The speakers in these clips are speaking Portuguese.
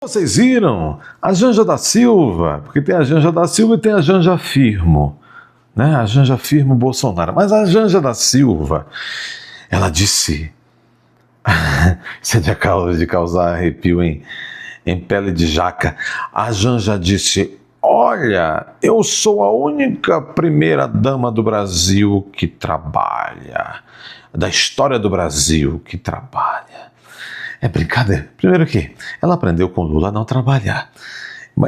Vocês viram? A Janja da Silva, porque tem a Janja da Silva e tem a Janja Firmo, né? A Janja Firmo Bolsonaro. Mas a Janja da Silva, ela disse, isso é de causar arrepio em pele de jaca. A Janja disse: olha, eu sou a única primeira dama do Brasil que trabalha, da história do Brasil que trabalha. É brincadeira. Primeiro que ela aprendeu com Lula a não trabalhar.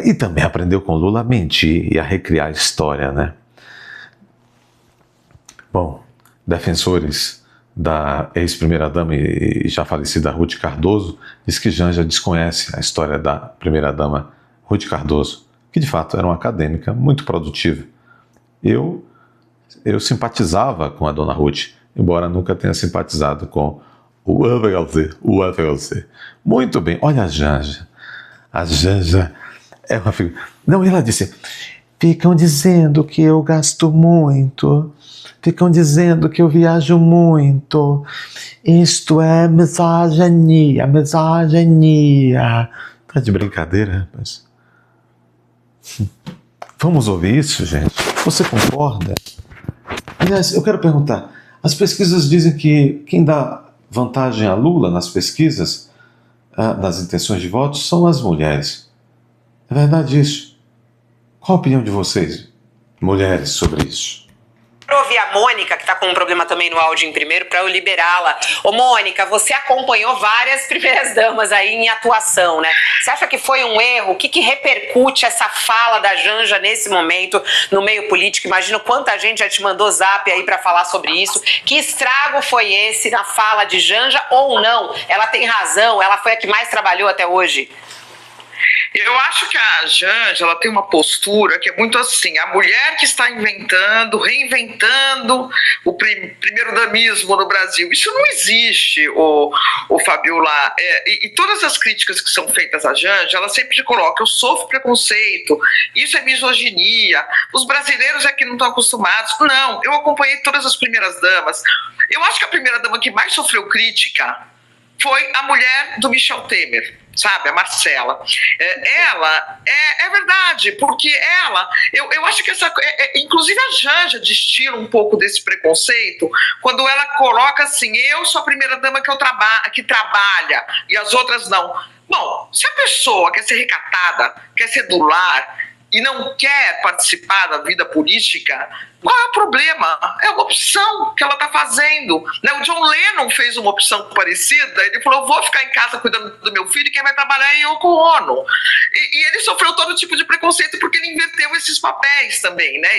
E também aprendeu com Lula a mentir e a recriar a história, né? Bom, defensores da ex-primeira-dama e já falecida Ruth Cardoso diz que Janja desconhece a história da primeira-dama Ruth Cardoso, que de fato era uma acadêmica muito produtiva. Eu simpatizava com a dona Ruth, embora nunca tenha simpatizado com o UFLC. Muito bem, olha a Janja. A Janja é uma figura. Não, ela disse: ficam dizendo que eu gasto muito, ficam dizendo que eu viajo muito. Isto é misoginia. Tá de brincadeira, rapaz? Vamos ouvir isso, gente? Você concorda? Aliás, eu quero perguntar: as pesquisas dizem que quem dá vantagem a Lula nas pesquisas, nas intenções de votos, são as mulheres. É verdade isso? Qual a opinião de vocês, mulheres, sobre isso? Eu ouvi a Mônica, que está com um problema também no áudio em primeiro, para eu liberá-la. Ô Mônica, você acompanhou várias primeiras damas aí em atuação, né? Você acha que foi um erro? O que repercute essa fala da Janja nesse momento no meio político? Imagino quanta gente já te mandou zap aí para falar sobre isso. Que estrago foi esse na fala de Janja ou não? Ela tem razão, ela foi a que mais trabalhou até hoje. Eu acho que a Janja, ela tem uma postura que é muito assim: a mulher que está inventando, reinventando o primeiro-damismo no Brasil. Isso não existe, o Fabiola. E todas as críticas que são feitas à Janja, ela sempre coloca: eu sofro preconceito, isso é misoginia, os brasileiros é que não estão acostumados. Não, eu acompanhei todas as primeiras damas. Eu acho que a primeira dama que mais sofreu crítica foi a mulher do Michel Temer, sabe, a Marcela. Ela, é verdade, porque ela, eu acho que inclusive a Janja destila um pouco desse preconceito, quando ela coloca assim: eu sou a primeira dama que trabalha, e as outras não. Bom, se a pessoa quer ser recatada, quer ser do lar, e não quer participar da vida política, qual é o problema? É uma opção que ela está fazendo. Né? O John Lennon fez uma opção parecida. Ele falou: eu vou ficar em casa cuidando do meu filho, e quem vai trabalhar é Yoko Ono. E ele sofreu todo tipo de preconceito porque ele inverteu esses papéis também. Né?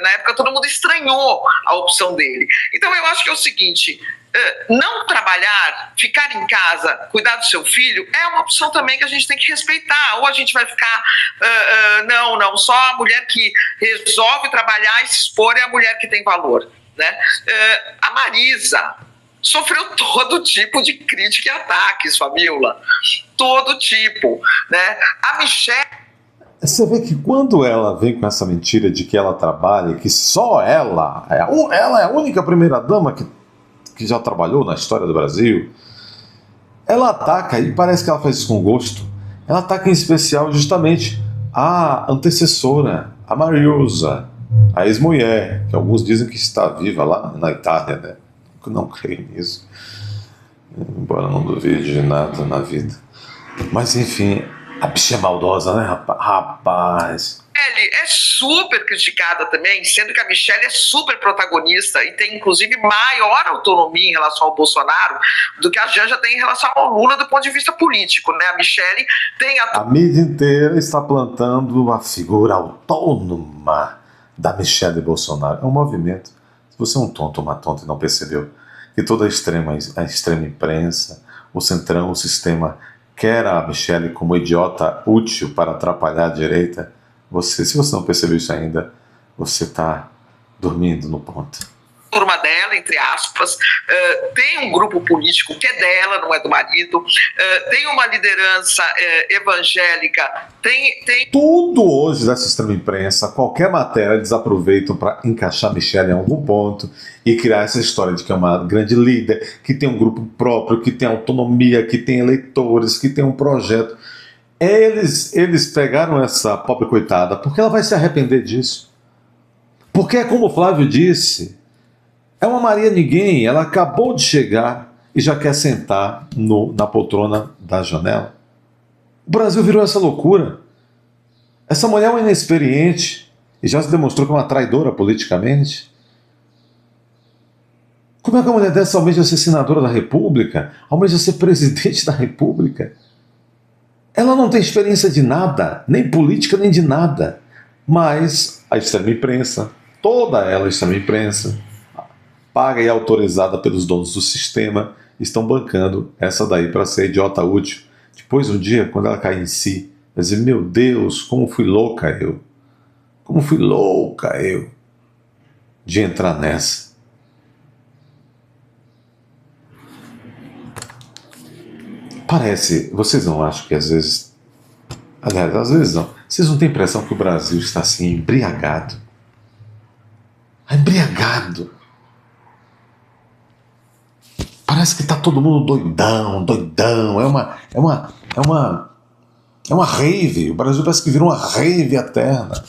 Na época todo mundo estranhou a opção dele. Então eu acho que é o seguinte: não trabalhar, ficar em casa, cuidar do seu filho, é uma opção também que a gente tem que respeitar. Ou a gente vai ficar, não, só a mulher que resolve trabalhar e se expor é a mulher que tem valor. Né? A Marisa sofreu todo tipo de crítica e ataques, Fabiola. Todo tipo. Né? A Michelle... Você vê que quando ela vem com essa mentira de que ela trabalha, que só ela é a única primeira-dama que já trabalhou na história do Brasil, ela ataca, e parece que ela faz isso com gosto, ela ataca em especial justamente a antecessora, a Mariusa, a ex-mulher, que alguns dizem que está viva lá na Itália, né? Eu não creio nisso, embora não duvide de nada na vida. Mas enfim, a bicha é maldosa, né, rapaz? Michelle é super criticada também, sendo que a Michelle é super protagonista e tem inclusive maior autonomia em relação ao Bolsonaro do que a Janja tem em relação ao Lula do ponto de vista político, né? A Michelle tem a mídia inteira está plantando a figura autônoma da Michelle Bolsonaro. É um movimento. Se você é um tonto ou uma tonta e não percebeu que toda a extrema imprensa, o centrão, o sistema quer a Michelle como idiota útil para atrapalhar a direita, se você não percebeu isso ainda, você está dormindo no ponto. Turma dela, entre aspas, tem um grupo político que é dela, não é do marido, tem uma liderança evangélica, tem... Tudo hoje dessa extrema imprensa, qualquer matéria, eles aproveitam para encaixar Michelle em algum ponto e criar essa história de que é uma grande líder, que tem um grupo próprio, que tem autonomia, que tem eleitores, que tem um projeto. Eles pegaram essa pobre coitada, porque ela vai se arrepender disso. Porque, como o Flávio disse, é uma Maria Ninguém, ela acabou de chegar e já quer sentar na poltrona da janela. O Brasil virou essa loucura. Essa mulher é uma inexperiente e já se demonstrou que é uma traidora politicamente. Como é que uma mulher dessa almeja ser senadora da República? Almeja ser presidente da República? Ela não tem experiência de nada, nem política, nem de nada. Mas a extrema imprensa, toda ela, a extrema imprensa, paga e autorizada pelos donos do sistema, estão bancando essa daí para ser idiota útil. Depois, um dia, quando ela cair em si, vai dizer, meu Deus, como fui louca eu. Como fui louca eu de entrar nessa. Parece, vocês não acham que às vezes, aliás, às vezes não, vocês não têm impressão que o Brasil está assim embriagado? Embriagado. Parece que está todo mundo doidão, doidão, é uma rave, o Brasil parece que virou uma rave eterna.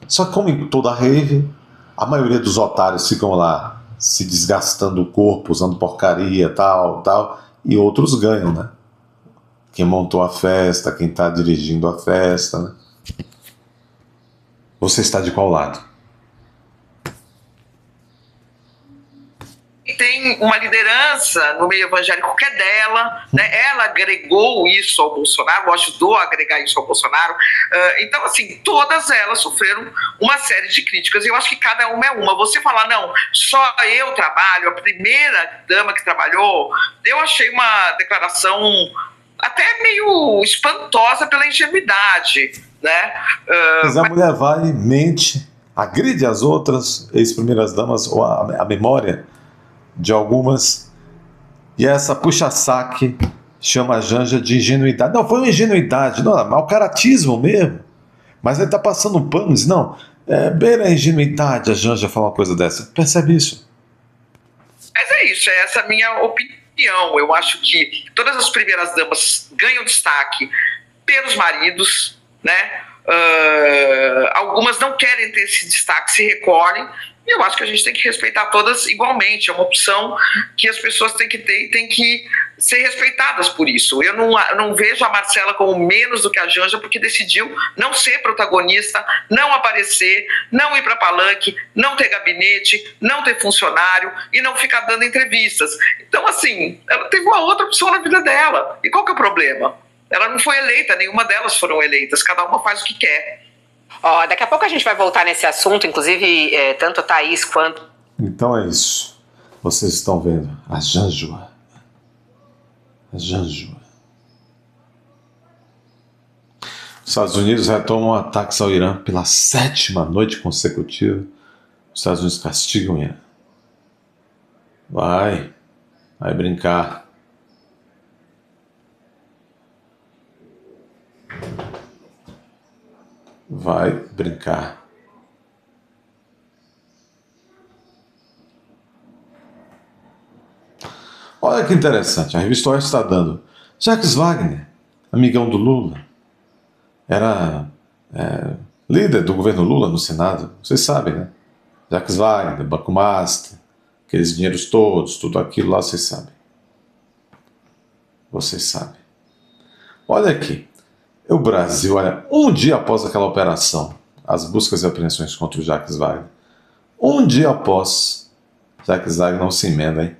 Só que como em toda rave, a maioria dos otários ficam lá se desgastando o corpo, usando porcaria, tal, e outros ganham, né? Quem montou a festa, quem está dirigindo a festa, né? Você está de qual lado? Tem uma liderança no meio evangélico que é dela, né? Ela agregou isso ao Bolsonaro, ajudou a agregar isso ao Bolsonaro. Então, assim, todas elas sofreram uma série de críticas. E eu acho que cada uma é uma. Você falar, não, só eu trabalho, a primeira dama que trabalhou, eu achei uma declaração até meio espantosa pela ingenuidade, né? Mas a mulher vai, mente, agride as outras ex-primeiras damas, ou a memória de algumas, e essa puxa-saque chama a Janja de ingenuidade. Não, foi uma ingenuidade, não, é mau caratismo mesmo. Mas ele está passando um pano, diz, não, beira a ingenuidade a Janja falar uma coisa dessa. Percebe isso? Mas é isso, é essa a minha opinião. Eu acho que todas as primeiras damas ganham destaque pelos maridos, né? Algumas não querem ter esse destaque, se recolhem. E eu acho que a gente tem que respeitar todas igualmente. É uma opção que as pessoas têm que ter e têm que ser respeitadas por isso. Eu não vejo a Marcela como menos do que a Janja, porque decidiu não ser protagonista, não aparecer, não ir para palanque, não ter gabinete, não ter funcionário e não ficar dando entrevistas. Então, assim, ela teve uma outra opção na vida dela. E qual que é o problema? Ela não foi eleita, nenhuma delas foram eleitas. Cada uma faz o que quer. Daqui a pouco a gente vai voltar nesse assunto, inclusive tanto a Thaís quanto... Então é isso. Vocês estão vendo a Janjua. A Janjua. Os Estados Unidos retomam ataques ao Irã pela 7ª noite consecutiva. Os Estados Unidos castigam o Irã. Vai brincar. Vai brincar. Olha que interessante, a revista Oeste está dando. Jacques Wagner, amigão do Lula, era líder do governo Lula no Senado, vocês sabem, né? Jacques Wagner, Banco Master, aqueles dinheiros todos, tudo aquilo lá, vocês sabem. Vocês sabem. Olha aqui. O Brasil, olha, um dia após aquela operação, as buscas e apreensões contra o Jacques Wagner, um dia após, Jacques Wagner não se emenda, hein?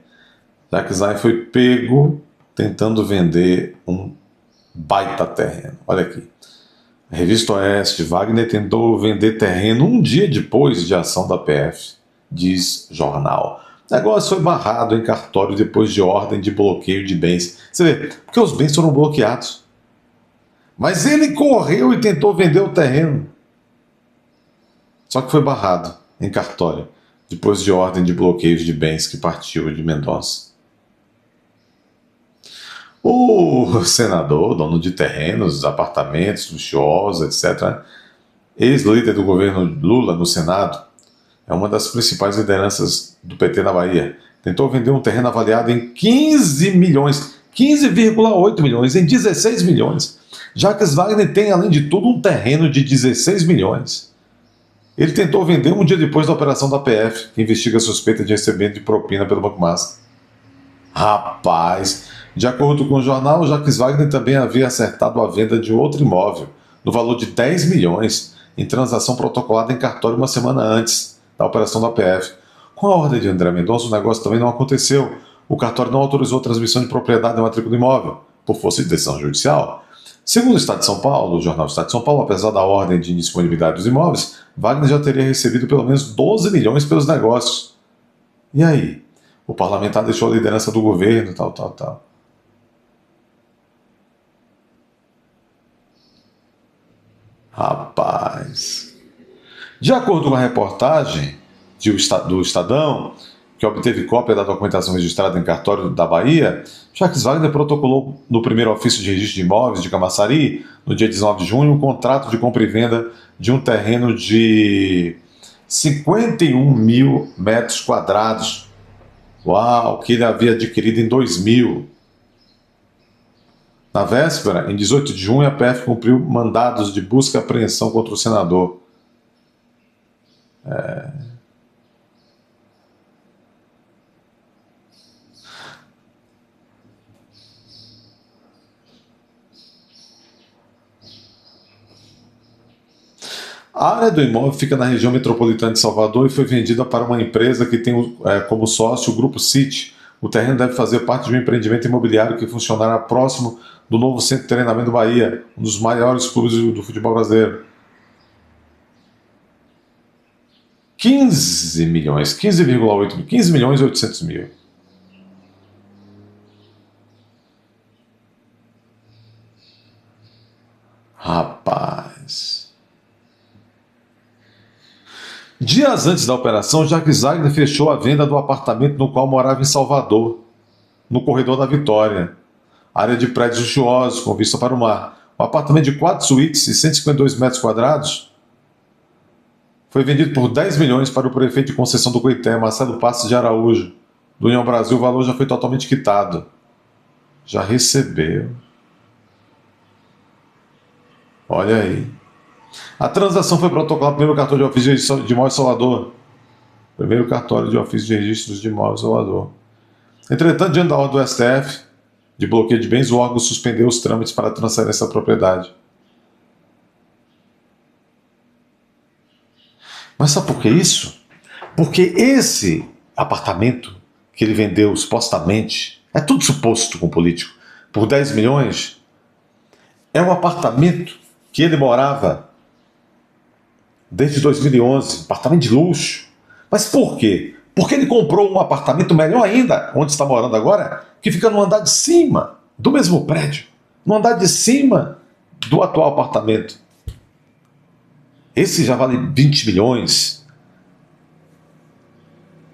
Jacques Wagner foi pego tentando vender um baita terreno. Olha aqui. A revista Oeste, Wagner tentou vender terreno um dia depois de ação da PF, diz jornal. O negócio foi barrado em cartório depois de ordem de bloqueio de bens. Você vê, porque os bens foram bloqueados. Mas ele correu e tentou vender o terreno. Só que foi barrado em cartório, depois de ordem de bloqueio de bens que partiu de Mendonça. O senador, dono de terrenos, apartamentos luxuosos, etc., ex-líder do governo Lula no Senado, é uma das principais lideranças do PT na Bahia. Tentou vender um terreno avaliado em 15 milhões. 15,8 milhões em 16 milhões. Jacques Wagner tem, além de tudo, um terreno de 16 milhões. Ele tentou vender um dia depois da operação da PF, que investiga a suspeita de recebimento de propina pelo Banco Master. Rapaz, de acordo com o jornal, Jacques Wagner também havia acertado a venda de outro imóvel, no valor de 10 milhões, em transação protocolada em cartório uma semana antes da operação da PF. Com a ordem de André Mendonça, o negócio também não aconteceu. O cartório não autorizou a transmissão de propriedade da matrícula do imóvel, por força de decisão judicial. Segundo o Estado de São Paulo, o jornal do Estado de São Paulo, apesar da ordem de indisponibilidade dos imóveis, Wagner já teria recebido pelo menos 12 milhões pelos negócios. E aí? O parlamentar deixou a liderança do governo, tal. Rapaz. De acordo com a reportagem do Estadão, que obteve cópia da documentação registrada em cartório da Bahia, Jacques Wagner protocolou no primeiro ofício de registro de imóveis de Camaçari, no dia 19 de junho, um contrato de compra e venda de um terreno de 51 mil metros quadrados. Uau, que ele havia adquirido em 2000. Na véspera, em 18 de junho, a PF cumpriu mandados de busca e apreensão contra o senador. A área do imóvel fica na região metropolitana de Salvador e foi vendida para uma empresa que tem como sócio o Grupo City. O terreno deve fazer parte de um empreendimento imobiliário que funcionará próximo do novo Centro de Treinamento do Bahia, um dos maiores clubes do futebol brasileiro. 15 milhões, 15,8, 15 milhões e 800 mil. Rapaz. Dias antes da operação, Jacques Wagner fechou a venda do apartamento no qual morava em Salvador, no Corredor da Vitória, área de prédios luxuosos com vista para o mar. Um apartamento de 4 suítes e 152 metros quadrados foi vendido por 10 milhões para o prefeito de Conceição do Coité, Marcelo Passos de Araújo. Do União Brasil, o valor já foi totalmente quitado. Já recebeu. Olha aí. A transação foi protocolada no primeiro cartório de ofício de imóveis Salvador. Primeiro cartório de ofício de registros de imóveis Salvador. Entretanto, diante da ordem do STF de bloqueio de bens, o órgão suspendeu os trâmites para a transferência da propriedade. Mas sabe por que isso? Porque esse apartamento que ele vendeu supostamente, é tudo suposto com o político, por 10 milhões, é um apartamento que ele morava desde 2011, apartamento de luxo. Mas por quê? Porque ele comprou um apartamento melhor ainda, onde está morando agora, que fica no andar de cima do mesmo prédio, no andar de cima do atual apartamento. Esse já vale 20 milhões.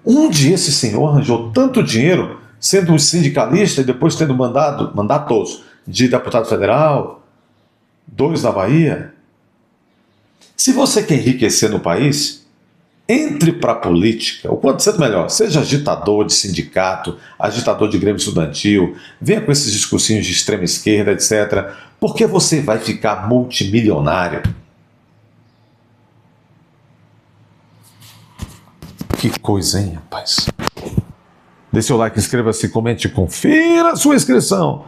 Onde esse senhor arranjou tanto dinheiro, sendo um sindicalista e depois tendo mandatos de deputado federal, 2 na Bahia? Se você quer enriquecer no país, entre para a política, o quanto cedo melhor. Seja agitador de sindicato, agitador de grêmio estudantil, venha com esses discursinhos de extrema esquerda, etc. Porque você vai ficar multimilionário. Que coisa, hein, rapaz? Dê seu like, inscreva-se, comente, confira a sua inscrição.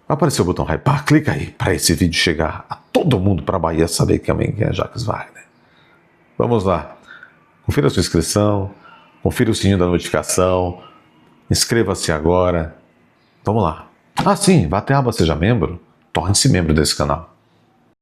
Vai aparecer o botão hypar, clica aí para esse vídeo chegar a todo mundo para a Bahia saber quem é Jacques Wagner. Vamos lá. Confira a sua inscrição, confira o sininho da notificação, inscreva-se agora. Vamos lá. Ah, sim, vá até a aba Seja Membro, torne-se membro desse canal.